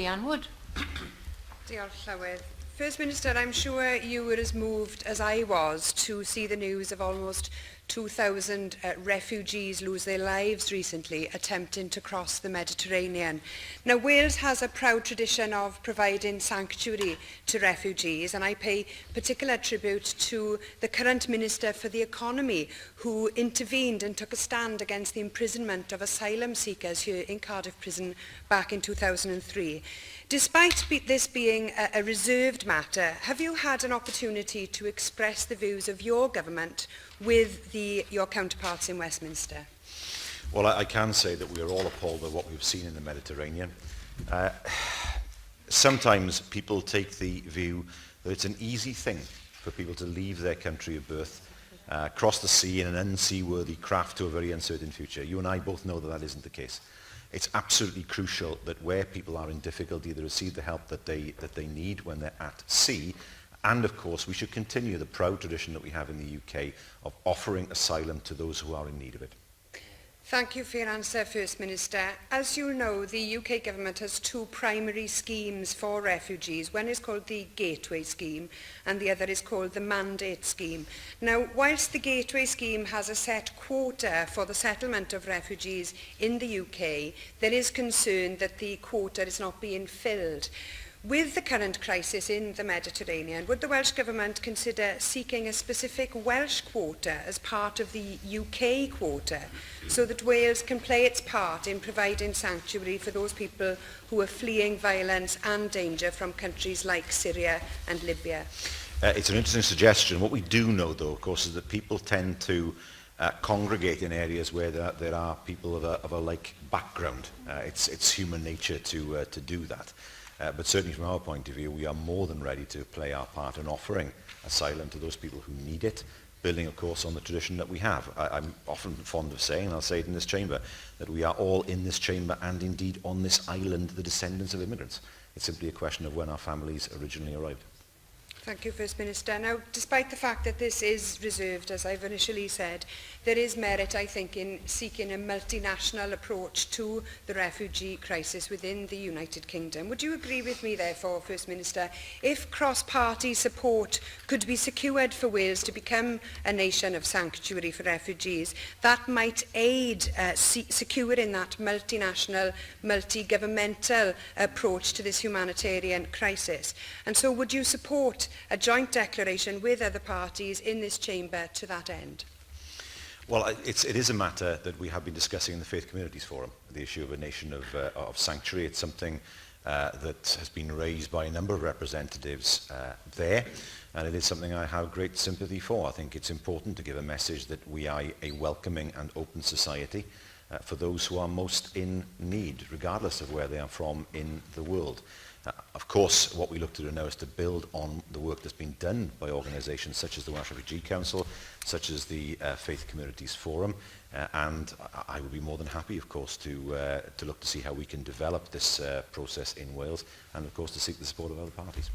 Leanne Wood. Diolch Llywydd. First Minister, I'm sure you were as moved as I was to see the news of almost 2,000 refugees lose their lives recently attempting to cross the Mediterranean. Now, Wales has a proud tradition of providing sanctuary to refugees, and I pay particular tribute to the current Minister for the Economy, who intervened and took a stand against the imprisonment of asylum seekers here in Cardiff Prison back in 2003. Despite this being a reserved matter, have you had an opportunity to express the views of your government with your counterparts in Westminster? Well, I can say that we are all appalled by what we've seen in the Mediterranean. Sometimes people take the view that it's an easy thing for people to leave their country of birth, cross the sea in an unseaworthy craft to a very uncertain future. You and I both know that that isn't the case. It's absolutely crucial that where people are in difficulty, they receive the help that they need when they're at sea. And of course, we should continue the proud tradition that we have in the UK of offering asylum to those who are in need of it. Thank you for your answer, First Minister. As you know, the UK government has two primary schemes for refugees. One is called the Gateway Scheme and the other is called the Mandate Scheme. Now, whilst the Gateway Scheme has a set quota for the settlement of refugees in the UK, there is concern that the quota is not being filled. With the current crisis in the Mediterranean, would the Welsh Government consider seeking a specific Welsh quota as part of the UK quota so that Wales can play its part in providing sanctuary for those people who are fleeing violence and danger from countries like Syria and Libya? It's an interesting suggestion. What we do know, though, of course, is that people tend to congregate in areas where there are people of a like background. It's human nature to do that. But certainly from our point of view, we are more than ready to play our part in offering asylum to those people who need it, building, of course, on the tradition that we have. I'm often fond of saying, and I'll say it in this chamber, that we are all in this chamber and indeed on this island the descendants of immigrants. It's simply a question of when our families originally arrived. Thank you, First Minister. Now, despite the fact that this is reserved, as I've initially said, there is merit, I think, in seeking a multinational approach to the refugee crisis within the United Kingdom. Would you agree with me, therefore, First Minister, if cross-party support could be secured for Wales to become a nation of sanctuary for refugees, that might aid securing that multinational, multi-governmental approach to this humanitarian crisis? And so would you support a joint declaration with other parties in this chamber to that end? Well, it is a matter that we have been discussing in the Faith Communities Forum, the issue of a nation of sanctuary. It's something that has been raised by a number of representatives there, and it is something I have great sympathy for. I think it's important to give a message that we are a welcoming and open society for those who are most in need, regardless of where they are from in the world. Of course, what we look to do now is to build on the work that's been done by organisations such as the Welsh Refugee Council, such as the Faith Communities Forum, and I would be more than happy, of course, to look to see how we can develop this process in Wales, and of course to seek the support of other parties.